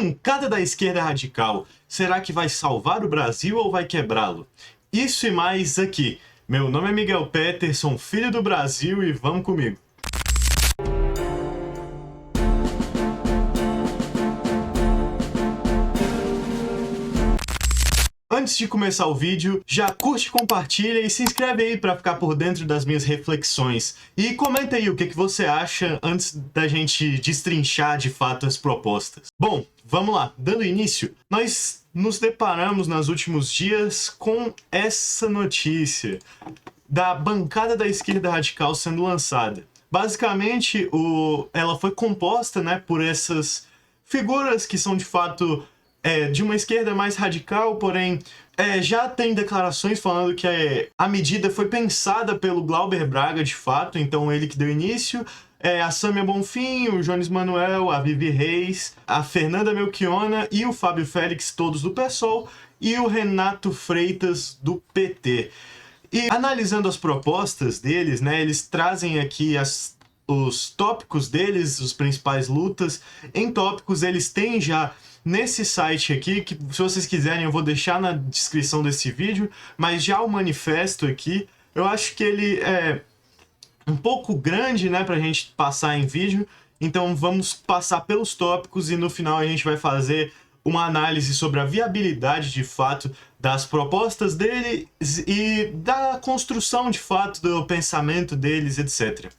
Bancada da esquerda radical. Será que vai salvar o Brasil ou vai quebrá-lo? Isso e mais aqui. Meu nome é Miguel Peterson, filho do Brasil, e vamos comigo. Antes de começar o vídeo, já curte, compartilha e se inscreve aí para ficar por dentro das minhas reflexões. E comenta aí o que você acha antes da gente destrinchar de fato as propostas. Bom, vamos lá. Dando início, nós nos deparamos nos últimos dias com essa notícia da bancada da esquerda radical sendo lançada. Basicamente, ela foi composta, por essas figuras que são de fato de uma esquerda mais radical, porém já tem declarações falando que a medida foi pensada pelo Glauber Braga de fato, então ele que deu início, a Sâmia Bonfim, o Jones Manuel, a Vivi Reis, a Fernanda Melchiona e o Fábio Félix, todos do PSOL, e o Renato Freitas do PT. E analisando as propostas deles, eles trazem aqui os tópicos deles, os principais lutas. Em tópicos eles têm já nesse site aqui, que se vocês quiserem eu vou deixar na descrição desse vídeo, mas já o manifesto aqui, eu acho que ele é um pouco grande, pra gente passar em vídeo, então vamos passar pelos tópicos e no final a gente vai fazer uma análise sobre a viabilidade de fato das propostas deles e da construção de fato do pensamento deles, etc.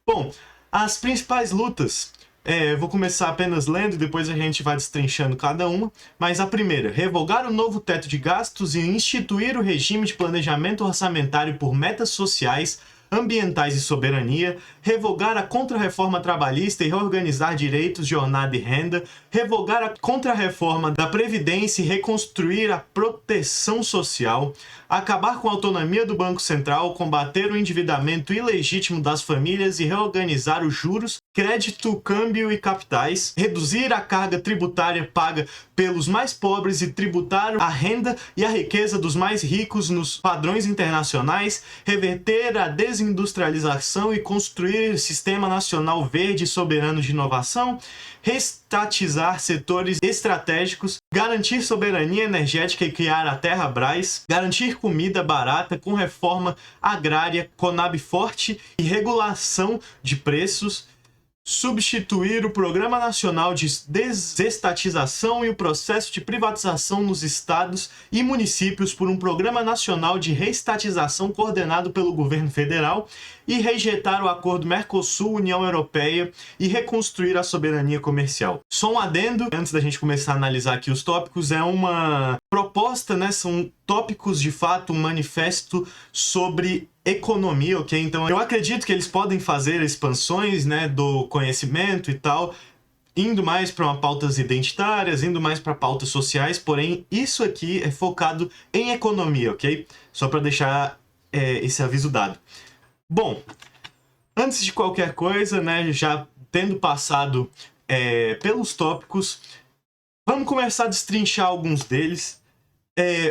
Bom, as principais lutas, eu vou começar apenas lendo e depois a gente vai destrinchando cada uma, mas a primeira, revogar o novo teto de gastos e instituir o regime de planejamento orçamentário por metas sociais, ambientais e soberania, revogar a contra-reforma trabalhista e reorganizar direitos, jornada e renda, revogar a contra-reforma da Previdência e reconstruir a proteção social, acabar com a autonomia do Banco Central, combater o endividamento ilegítimo das famílias e reorganizar os juros, crédito, câmbio e capitais, reduzir a carga tributária paga pelos mais pobres e tributar a renda e a riqueza dos mais ricos nos padrões internacionais, reverter a desindustrialização e construir Sistema Nacional Verde e Soberano de Inovação, reestatizar setores estratégicos, garantir soberania energética e criar a Terra-Brás, garantir comida barata com reforma agrária, Conab forte e regulação de preços, substituir o Programa Nacional de Desestatização e o processo de privatização nos estados e municípios por um Programa Nacional de Reestatização coordenado pelo governo federal e rejeitar o acordo Mercosul-União Europeia e reconstruir a soberania comercial. Só um adendo, antes da gente começar a analisar aqui os tópicos, é uma proposta, são tópicos de fato, um manifesto sobre economia, ok? Então eu acredito que eles podem fazer expansões, do conhecimento e tal, indo mais para pautas identitárias, indo mais para pautas sociais, porém isso aqui é focado em economia, ok? Só para deixar esse aviso dado. Bom, antes de qualquer coisa, já tendo passado pelos tópicos, vamos começar a destrinchar alguns deles.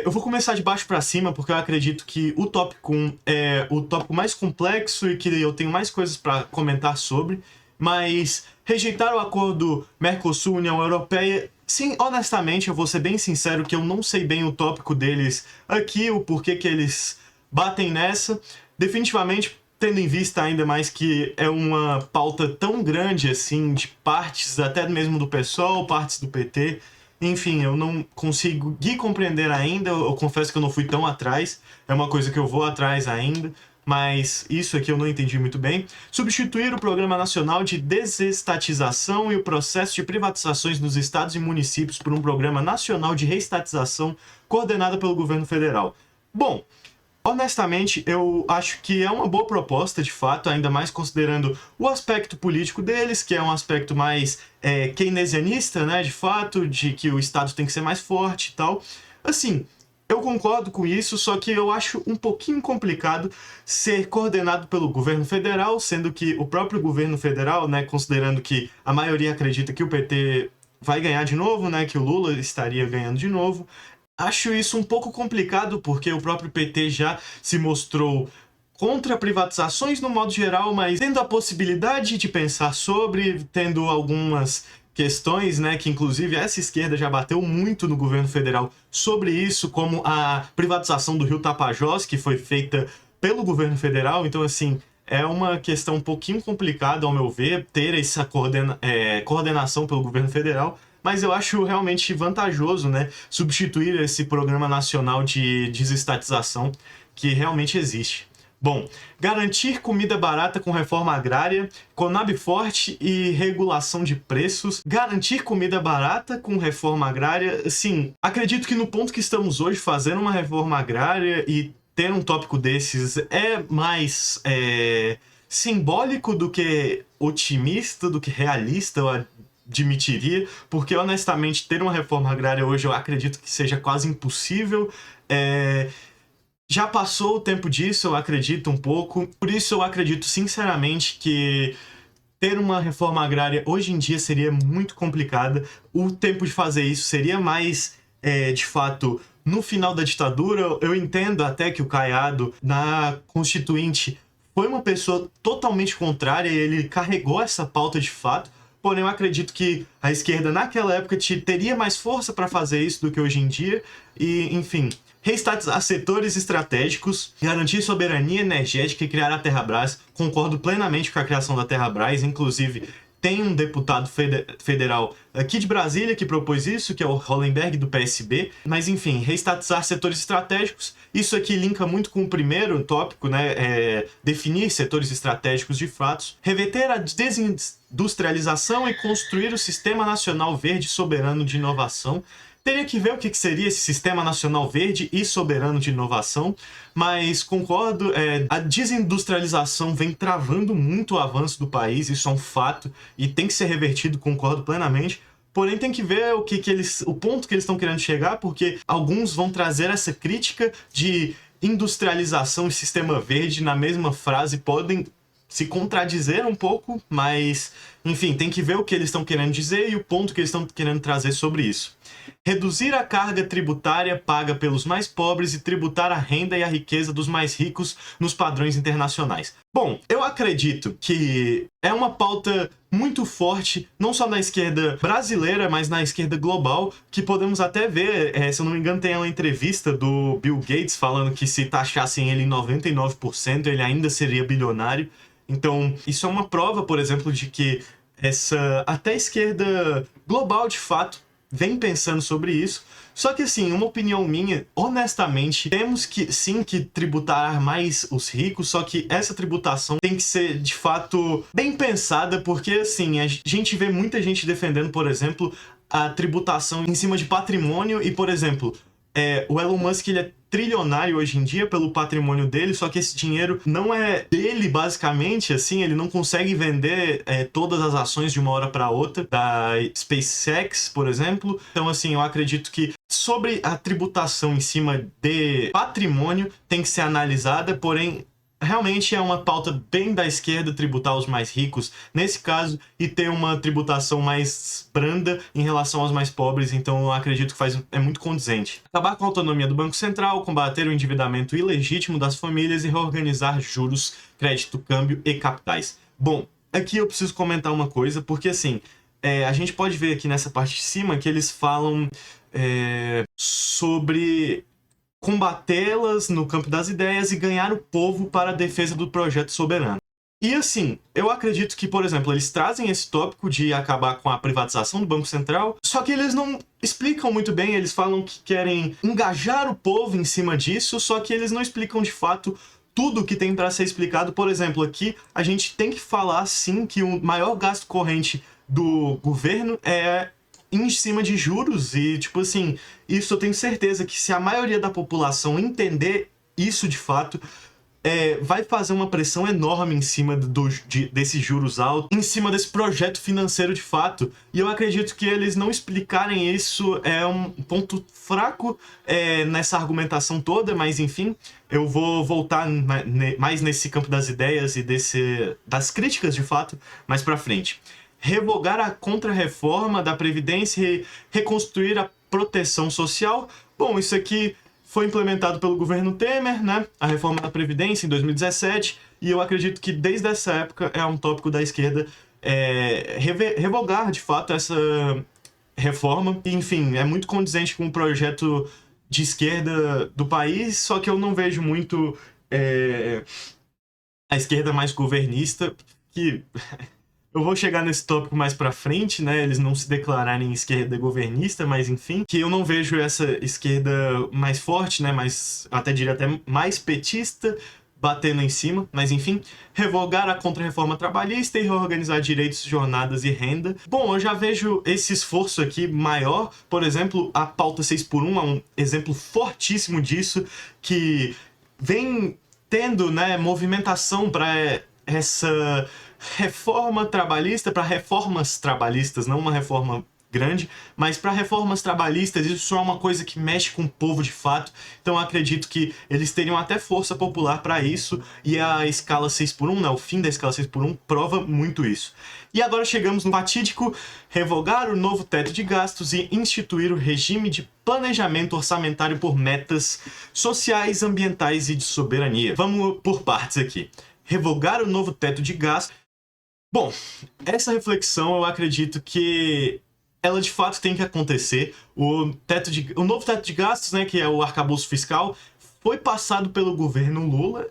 Eu vou começar de baixo para cima, porque eu acredito que o tópico 1 é o tópico mais complexo e que eu tenho mais coisas para comentar sobre, mas rejeitar o acordo Mercosul-União Europeia, sim, honestamente, eu vou ser bem sincero que eu não sei bem o tópico deles aqui, o porquê que eles batem nessa. Definitivamente, tendo em vista ainda mais que é uma pauta tão grande assim, de partes até mesmo do PSOL, partes do PT, enfim, eu não consigo compreender ainda, eu confesso que eu não fui tão atrás, é uma coisa que eu vou atrás ainda, mas isso aqui eu não entendi muito bem. Substituir o Programa Nacional de Desestatização e o processo de privatizações nos estados e municípios por um Programa Nacional de Reestatização coordenado pelo governo federal. Bom, honestamente, eu acho que é uma boa proposta, de fato, ainda mais considerando o aspecto político deles, que é um aspecto mais keynesianista, de fato, de que o Estado tem que ser mais forte e tal. Assim, eu concordo com isso, só que eu acho um pouquinho complicado ser coordenado pelo governo federal, sendo que o próprio governo federal, considerando que a maioria acredita que o PT vai ganhar de novo, que o Lula estaria ganhando de novo, acho isso um pouco complicado, porque o próprio PT já se mostrou contra privatizações no modo geral, mas tendo a possibilidade de pensar sobre, tendo algumas questões, né, que inclusive essa esquerda já bateu muito no governo federal sobre isso, como a privatização do Rio Tapajós, que foi feita pelo governo federal. Então, assim, é uma questão um pouquinho complicada, ao meu ver, ter essa coordenação pelo governo federal, mas eu acho realmente vantajoso, né, substituir esse Programa Nacional de Desestatização que realmente existe. Bom, garantir comida barata com reforma agrária, Conab forte e regulação de preços. Garantir comida barata com reforma agrária, sim, acredito que no ponto que estamos hoje, fazendo uma reforma agrária e ter um tópico desses é mais simbólico do que otimista, do que realista, eu admitiria, porque honestamente ter uma reforma agrária hoje eu acredito que seja quase impossível. Já passou o tempo disso, eu acredito um pouco. Por isso eu acredito sinceramente que ter uma reforma agrária hoje em dia seria muito complicada. O tempo de fazer isso seria mais, de fato, no final da ditadura. Eu entendo até que o Caiado, na Constituinte, foi uma pessoa totalmente contrária e ele carregou essa pauta de fato. Porém, eu acredito que a esquerda naquela época teria mais força para fazer isso do que hoje em dia. E, enfim, reestatizar setores estratégicos, garantir soberania energética e criar a Terrabras. Concordo plenamente com a criação da Terrabras, inclusive tem um deputado federal aqui de Brasília que propôs isso, que é o Hollenberg, do PSB. Mas, enfim, reestatizar setores estratégicos. Isso aqui linka muito com o primeiro tópico, né? Definir setores estratégicos de fato. Reverter a desindustrialização e construir o Sistema Nacional Verde Soberano de Inovação. Teria que ver o que seria esse Sistema Nacional Verde e Soberano de Inovação, mas concordo, a desindustrialização vem travando muito o avanço do país, isso é um fato, e tem que ser revertido, concordo plenamente. Porém, tem que ver o ponto que eles estão querendo chegar, porque alguns vão trazer essa crítica de industrialização e sistema verde na mesma frase, podem se contradizer um pouco, mas, enfim, tem que ver o que eles estão querendo dizer e o ponto que eles estão querendo trazer sobre isso. Reduzir a carga tributária paga pelos mais pobres e tributar a renda e a riqueza dos mais ricos nos padrões internacionais. Bom, eu acredito que é uma pauta muito forte, não só na esquerda brasileira, mas na esquerda global, que podemos até ver, se eu não me engano, tem uma entrevista do Bill Gates falando que se taxassem ele em 99%, ele ainda seria bilionário. Então, isso é uma prova, por exemplo, de que até a esquerda global, de fato, vem pensando sobre isso. Só que, assim, uma opinião minha, honestamente, temos que, sim, que tributar mais os ricos, só que essa tributação tem que ser, de fato, bem pensada, porque, assim, a gente vê muita gente defendendo, por exemplo, a tributação em cima de patrimônio e, por exemplo, o Elon Musk, ele é trilionário hoje em dia pelo patrimônio dele, só que esse dinheiro não é dele, basicamente, assim, ele não consegue vender todas as ações de uma hora para outra, da SpaceX, por exemplo. Então, assim, eu acredito que sobre a tributação em cima de patrimônio tem que ser analisada, porém, realmente é uma pauta bem da esquerda tributar os mais ricos, nesse caso, e ter uma tributação mais branda em relação aos mais pobres, então eu acredito que é muito condizente. Acabar com a autonomia do Banco Central, combater o endividamento ilegítimo das famílias e reorganizar juros, crédito, câmbio e capitais. Bom, aqui eu preciso comentar uma coisa, porque assim, a gente pode ver aqui nessa parte de cima que eles falam sobre combatê-las no campo das ideias e ganhar o povo para a defesa do projeto soberano. E assim, eu acredito que, por exemplo, eles trazem esse tópico de acabar com a privatização do Banco Central, só que eles não explicam muito bem, eles falam que querem engajar o povo em cima disso, só que eles não explicam de fato tudo que tem para ser explicado. Por exemplo, aqui a gente tem que falar sim que o maior gasto corrente do governo é em cima de juros e, tipo assim, isso eu tenho certeza que se a maioria da população entender isso de fato, vai fazer uma pressão enorme em cima desses juros altos, em cima desse projeto financeiro de fato. E eu acredito que eles não explicarem isso é um ponto fraco nessa argumentação toda, mas enfim, eu vou voltar mais nesse campo das ideias e das críticas de fato mais pra frente. Revogar a contra-reforma da Previdência e reconstruir a proteção social. Bom, isso aqui foi implementado pelo governo Temer, né? A reforma da Previdência em 2017, e eu acredito que desde essa época é um tópico da esquerda revogar de fato essa reforma. Enfim, é muito condizente com o projeto de esquerda do país, só que eu não vejo muito a esquerda mais governista, que eu vou chegar nesse tópico mais pra frente, né? Eles não se declararem esquerda governista, mas enfim, que eu não vejo essa esquerda mais forte, né? Mais, até diria até mais petista, batendo em cima, mas enfim, revogar a contra-reforma trabalhista e reorganizar direitos, jornadas e renda. Bom, eu já vejo esse esforço aqui maior, por exemplo, a pauta 6x1 é um exemplo fortíssimo disso, que vem tendo, né, movimentação para essa reforma trabalhista, para reformas trabalhistas, não uma reforma grande, mas para reformas trabalhistas isso é uma coisa que mexe com o povo de fato, então eu acredito que eles teriam até força popular para isso, e a escala 6x1, né, o fim da escala 6x1 prova muito isso. E agora chegamos no fatídico: revogar o novo teto de gastos e instituir o regime de planejamento orçamentário por metas sociais, ambientais e de soberania. Vamos por partes aqui. Revogar o novo teto de gastos. Bom, essa reflexão eu acredito que ela de fato tem que acontecer. O novo teto de gastos, né, que é o arcabouço fiscal, foi passado pelo governo Lula,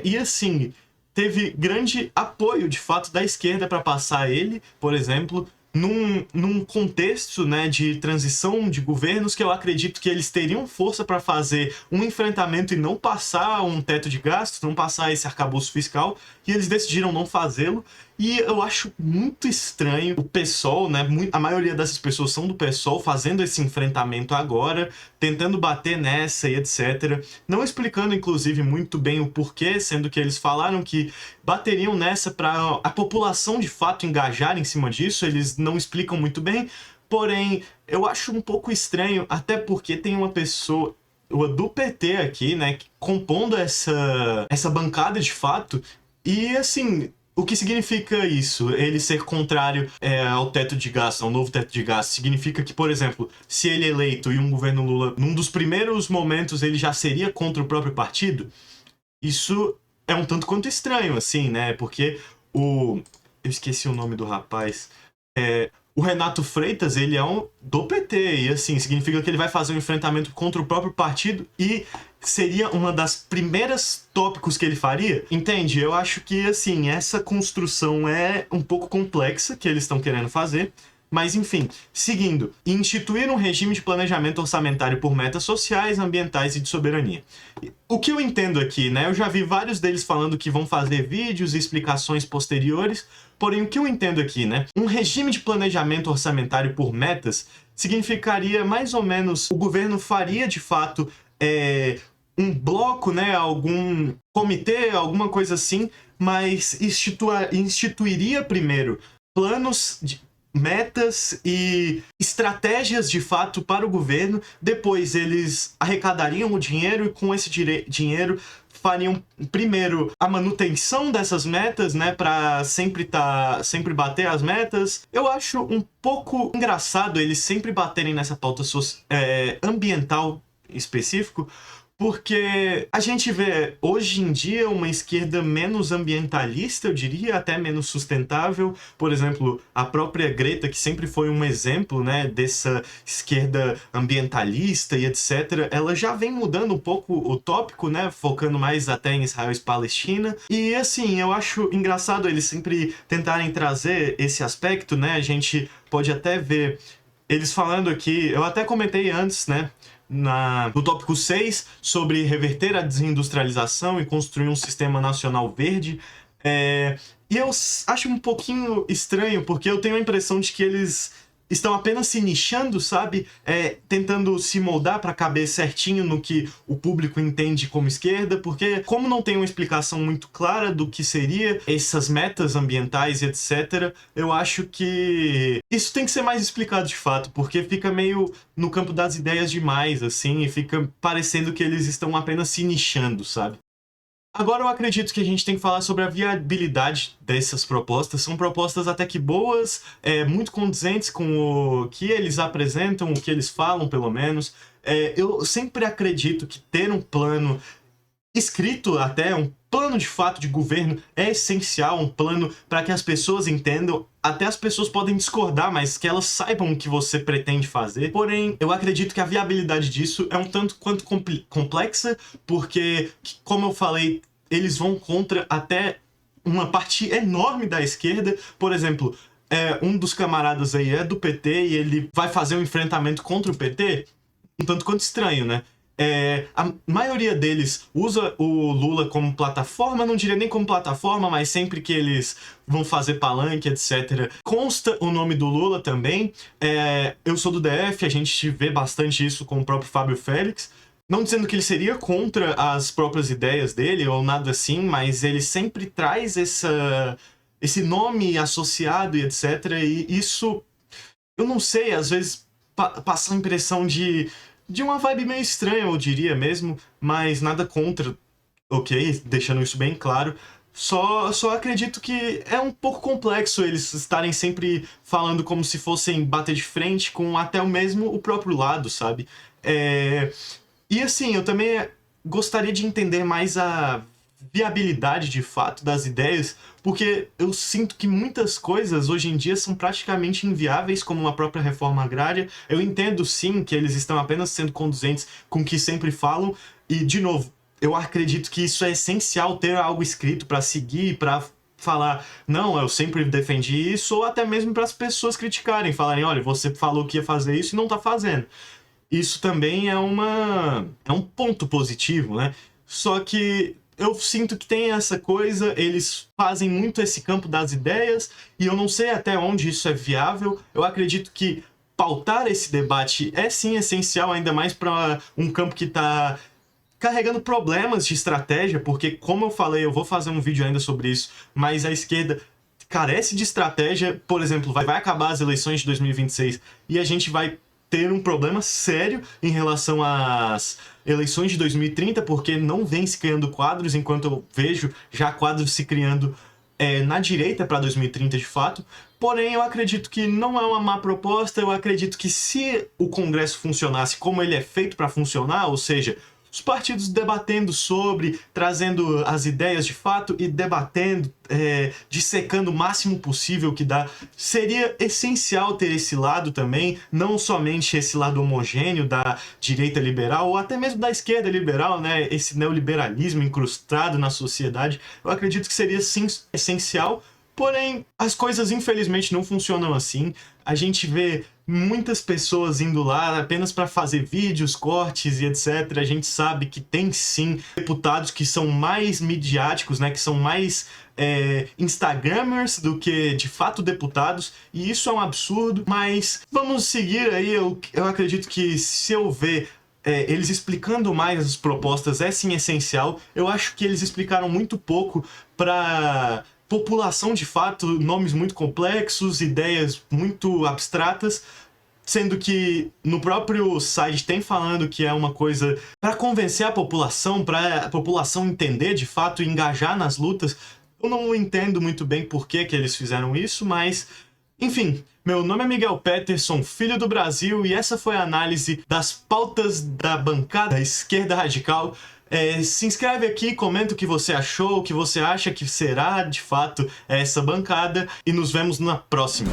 e assim, teve grande apoio de fato da esquerda para passar ele, por exemplo, num contexto, né, de transição de governos, que eu acredito que eles teriam força para fazer um enfrentamento e não passar um teto de gastos, não passar esse arcabouço fiscal, e eles decidiram não fazê-lo. E eu acho muito estranho o PSOL, né? A maioria dessas pessoas são do PSOL, fazendo esse enfrentamento agora, tentando bater nessa e etc. Não explicando, inclusive, muito bem o porquê, sendo que eles falaram que bateriam nessa para a população de fato engajar em cima disso. Eles não explicam muito bem, porém, eu acho um pouco estranho, até porque tem uma pessoa do PT aqui, né, compondo essa bancada de fato, e assim, o que significa isso? Ele ser contrário ao teto de gastos, ao novo teto de gastos, significa que, por exemplo, se ele é eleito e um governo Lula, num dos primeiros momentos, ele já seria contra o próprio partido? Isso é um tanto quanto estranho, assim, né? Porque eu esqueci o nome do rapaz. O Renato Freitas, ele é do PT, e assim, significa que ele vai fazer um enfrentamento contra o próprio partido e seria uma das primeiras tópicos que ele faria? Entende? Eu acho que, assim, essa construção é um pouco complexa que eles estão querendo fazer. Mas, enfim, seguindo. Instituir um regime de planejamento orçamentário por metas sociais, ambientais e de soberania. O que eu entendo aqui, né? Eu já vi vários deles falando que vão fazer vídeos e explicações posteriores, porém, o que eu entendo aqui, né? Um regime de planejamento orçamentário por metas significaria mais ou menos, o governo faria, de fato, um bloco, né? Algum comitê, alguma coisa assim, mas instituiria primeiro planos metas e estratégias de fato para o governo. Depois eles arrecadariam o dinheiro e com esse dinheiro fariam primeiro a manutenção dessas metas, né, para sempre bater as metas. Eu acho um pouco engraçado eles sempre baterem nessa pauta ambiental específico, porque a gente vê hoje em dia uma esquerda menos ambientalista, eu diria, até menos sustentável. Por exemplo, a própria Greta, que sempre foi um exemplo, né, dessa esquerda ambientalista e etc., ela já vem mudando um pouco o tópico, né, focando mais até em Israel e Palestina. E assim, eu acho engraçado eles sempre tentarem trazer esse aspecto, né? A gente pode até ver eles falando aqui, eu até comentei antes, né, no tópico 6, sobre reverter a desindustrialização e construir um sistema nacional verde. E eu acho um pouquinho estranho, porque eu tenho a impressão de que eles estão apenas se nichando, sabe? Tentando se moldar para caber certinho no que o público entende como esquerda, porque como não tem uma explicação muito clara do que seria essas metas ambientais e etc., eu acho que isso tem que ser mais explicado de fato, porque fica meio no campo das ideias demais, assim, e fica parecendo que eles estão apenas se nichando, sabe? Agora eu acredito que a gente tem que falar sobre a viabilidade dessas propostas. São propostas até que boas, muito condizentes com o que eles apresentam, o que eles falam, pelo menos. Eu sempre acredito que ter um plano escrito até, um plano de fato de governo é essencial, um plano para que as pessoas entendam. Até as pessoas podem discordar, mas que elas saibam o que você pretende fazer. Porém, eu acredito que a viabilidade disso é um tanto quanto complexa, porque, como eu falei, eles vão contra até uma parte enorme da esquerda. Por exemplo, um dos camaradas aí é do PT e ele vai fazer um enfrentamento contra o PT, um tanto quanto estranho, né? A maioria deles usa o Lula como plataforma, não diria nem como plataforma, mas sempre que eles vão fazer palanque, etc., consta o nome do Lula também. Eu sou do DF, a gente vê bastante isso com o próprio Fábio Félix. Não dizendo que ele seria contra as próprias ideias dele ou nada assim, mas ele sempre traz esse nome associado e etc. E isso, eu não sei, às vezes passa a impressão de uma vibe meio estranha, eu diria mesmo, mas nada contra, ok? Deixando isso bem claro. Só acredito que é um pouco complexo eles estarem sempre falando como se fossem bater de frente com até o próprio lado, sabe? E assim, eu também gostaria de entender mais a viabilidade de fato das ideias, porque eu sinto que muitas coisas hoje em dia são praticamente inviáveis, como a própria reforma agrária. Eu entendo sim que eles estão apenas sendo conduzentes com o que sempre falam, e de novo, eu acredito que isso é essencial, ter algo escrito para seguir, para falar, não, eu sempre defendi isso, ou até mesmo para as pessoas criticarem, falarem, olha, você falou que ia fazer isso e não tá fazendo. Isso também é um ponto positivo, né? Só que eu sinto que tem essa coisa, eles fazem muito esse campo das ideias, e eu não sei até onde isso é viável. Eu acredito que pautar esse debate é sim essencial, ainda mais para um campo que está carregando problemas de estratégia, porque, como eu falei, eu vou fazer um vídeo ainda sobre isso, mas a esquerda carece de estratégia. Por exemplo, vai acabar as eleições de 2026 e a gente vai ter um problema sério em relação às eleições de 2030, porque não vem se criando quadros, enquanto eu vejo já quadros se criando na direita para 2030 de fato. Porém, eu acredito que não é uma má proposta. Eu acredito que se o Congresso funcionasse como ele é feito para funcionar, ou seja, os partidos debatendo sobre, trazendo as ideias de fato e debatendo, dissecando o máximo possível que dá. Seria essencial ter esse lado também, não somente esse lado homogêneo da direita liberal ou até mesmo da esquerda liberal, né? Esse neoliberalismo incrustado na sociedade. Eu acredito que seria sim essencial. Porém, as coisas infelizmente não funcionam assim. A gente vê muitas pessoas indo lá apenas para fazer vídeos, cortes e etc. A gente sabe que tem sim deputados que são mais midiáticos, né, que são mais instagramers do que de fato deputados, e isso é um absurdo. Mas vamos seguir aí. Eu acredito que se eu ver eles explicando mais as propostas é sim essencial. Eu acho que eles explicaram muito pouco para população de fato, nomes muito complexos, ideias muito abstratas, sendo que no próprio site tem falando que é uma coisa para convencer a população, para a população entender de fato e engajar nas lutas. Eu não entendo muito bem por que eles fizeram isso, mas enfim. Meu nome é Miguel Peterson, filho do Brasil, e essa foi a análise das pautas da bancada esquerda radical. Se inscreve aqui, comenta o que você achou, o que você acha que será de fato essa bancada, e nos vemos na próxima.